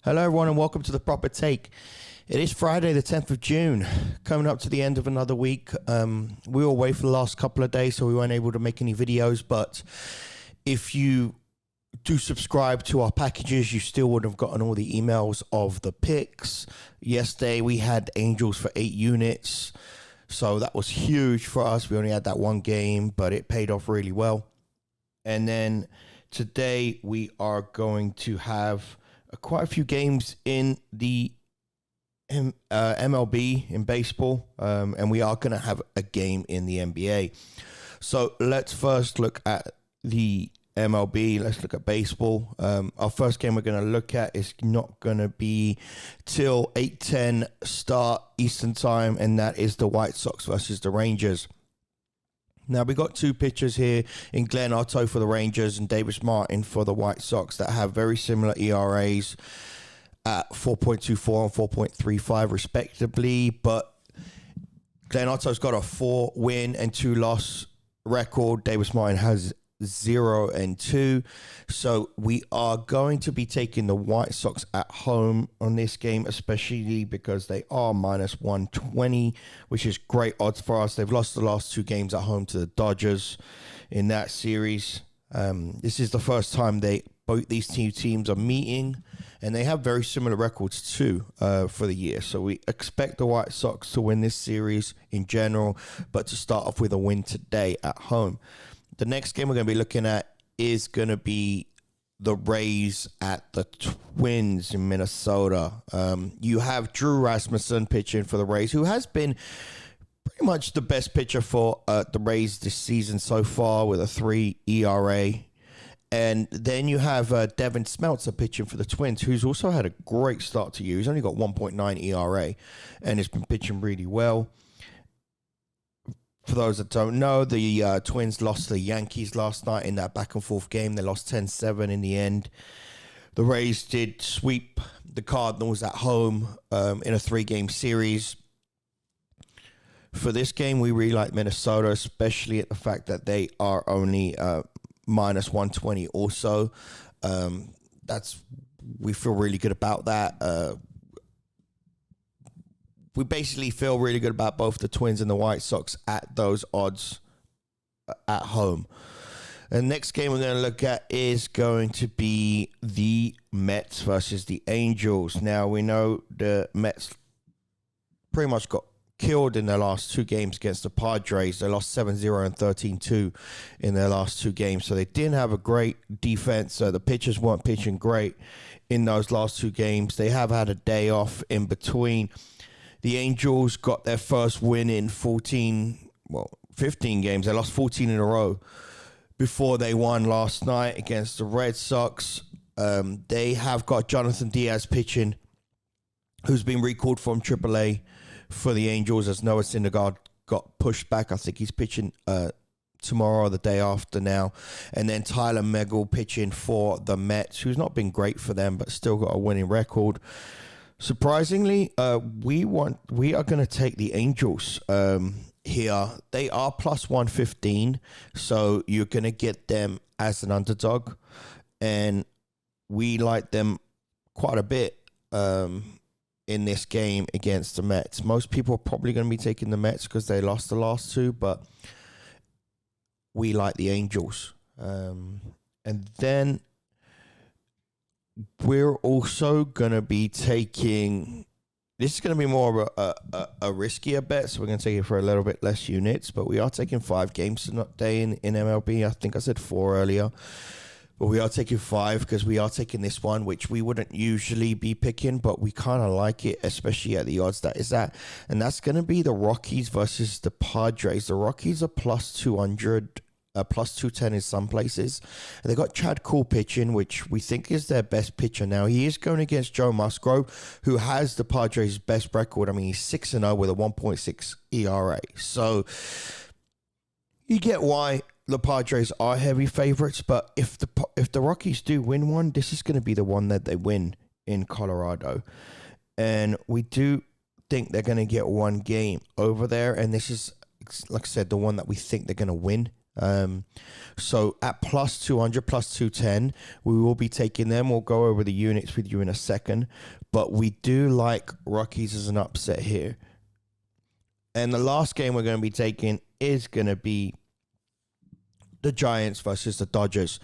Hello, everyone, and welcome to The Proper Take. It is Friday, the 10th of June, coming up to the end of another week. We were away for the last couple of days, so we weren't able to make any videos, but if you do subscribe to our packages, you still would have gotten all the emails of the picks. Yesterday, we had Angels for 8 units, so that was huge for us. We only had that one game, but it paid off really well. And then today, we are going to have quite a few games in the MLB in baseball, and we are going to have a game in the NBA. So let's first look at the MLB. Let's look at baseball. Our first game we're going to look at is not going to be till 8:10 start Eastern time, and that is the White Sox versus the Rangers. Now, we got two pitchers here in Glenn Otto for the Rangers and Davis Martin for the White Sox that have very similar ERAs at 4.24 and 4.35 respectively, but Glenn Otto's got a 4-win and 2-loss record. Davis Martin has 0-2. So we are going to be taking the White Sox at home on this game, especially because they are minus 120, which is great odds for us. They've lost the last 2 games at home to the Dodgers in that series. This is the first time both these two teams are meeting, and they have very similar records too for the year. So we expect the White Sox to win this series in general, but to start off with a win today at home. The next game we're going to be looking at is going to be the Rays at the Twins in Minnesota. You have Drew Rasmussen pitching for the Rays, who has been pretty much the best pitcher for the Rays this season so far with a 3 ERA. And then you have Devin Smeltzer pitching for the Twins, who's also had a great start to the year. He's only got 1.9 ERA and has been pitching really well. For those that don't know, the Twins lost to the Yankees last night in that back-and-forth game. They lost 10-7 in the end. The Rays did sweep the Cardinals at home in a 3-game series. For this game, we really like Minnesota, especially at the fact that they are only minus 120 also. We feel really good about that. We basically feel really good about both the Twins and the White Sox at those odds at home. The next game we're going to look at is going to be the Mets versus the Angels. Now, we know the Mets pretty much got killed in their last 2 games against the Padres. They lost 7-0 and 13-2 in their last 2 games. So they didn't have a great defense. The pitchers weren't pitching great in those last 2 games. They have had a day off in between. The Angels got their first win in 15 games. They lost 14 in a row before they won last night against the Red Sox. They have got Jonathan Diaz pitching, who's been recalled from AAA for the Angels as Noah Syndergaard got pushed back. I think he's pitching tomorrow or the day after now. And then Tyler Megill pitching for the Mets, who's not been great for them, but still got a winning record. Surprisingly, we are going to take the Angels here. They are plus 115, so you're going to get them as an underdog, and we like them quite a bit in this game against the Mets. Most people are probably going to be taking the Mets because they lost the last 2, but we like the Angels. And then we're also going to be taking, this is going to be more of a riskier bet, so we're going to take it for a little bit less units, but we are taking 5 games today in MLB. I think I said 4 earlier, but we are taking 5 because we are taking this one, which we wouldn't usually be picking, but we kind of like it, especially at the odds that is at, and that's going to be the Rockies versus the Padres. The Rockies are plus 200, plus 210 in some places. And they got Chad Kuhl pitching, which we think is their best pitcher now. He is going against Joe Musgrove, who has the Padres' best record. I mean, he's 6-0 with a 1.6 ERA. So you get why the Padres are heavy favorites, but if the Rockies do win one, this is going to be the one that they win in Colorado. And we do think they're going to get one game over there, and this is, like I said, the one that we think they're going to win. So at plus 200, plus 210, we will be taking them. We'll go over the units with you in a second. But we do like Rockies as an upset here. And the last game we're going to be taking is going to be the Giants versus the Dodgers.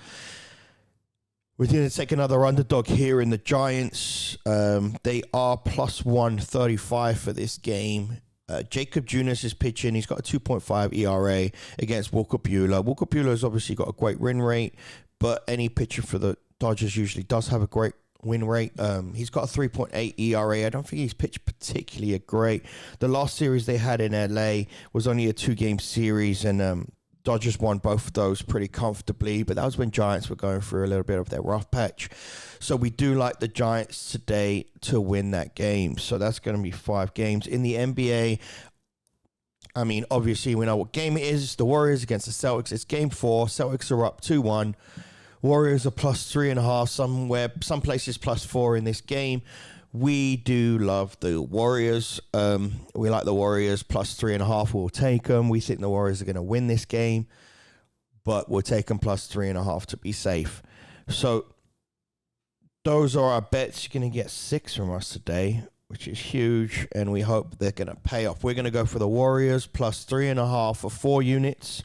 We're going to take another underdog here in the Giants. They are plus 135 for this game. Jacob Junis is pitching. He's got a 2.5 ERA against Walker Buehler. Walker Buehler has obviously got a great win rate, but any pitcher for the Dodgers usually does have a great win rate. He's got a 3.8 ERA. I don't think he's pitched particularly great. The last series they had in LA was only a 2-game series, and Dodgers won both of those pretty comfortably, but that was when Giants were going through a little bit of their rough patch. So we do like the Giants today to win that game. So that's going to be 5 games. In the NBA, I mean, obviously we know what game it is. It's the Warriors against the Celtics. It's game 4. Celtics are up 2-1. Warriors are plus 3.5, some places plus 4 in this game. We do love the Warriors. We like the Warriors plus 3.5. We'll take them. We think the Warriors are going to win this game, but we'll take them plus 3.5 to be safe. So those are our bets. You're going to get 6 from us today, which is huge, and we hope they're going to pay off. We're going to go for the Warriors plus 3.5 for 4 units.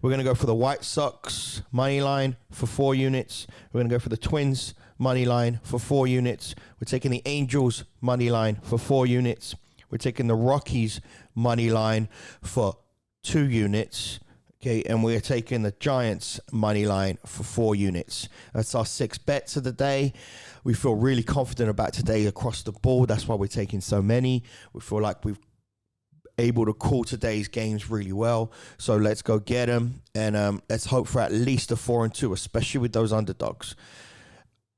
We're going to go for the White Sox money line for 4 units. We're going to go for the Twins money line for 4 units. We're taking the Angels money line for 4 units. We're taking the Rockies money line for 2 units. Okay, and we're taking the Giants money line for 4 units. That's our 6 bets of the day. We feel really confident about today across the board. That's why we're taking so many. We feel like we've able to call today's games really well. So let's go get them, and let's hope for at least a 4-2, especially with those underdogs.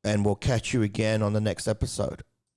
And we'll catch you again on the next episode.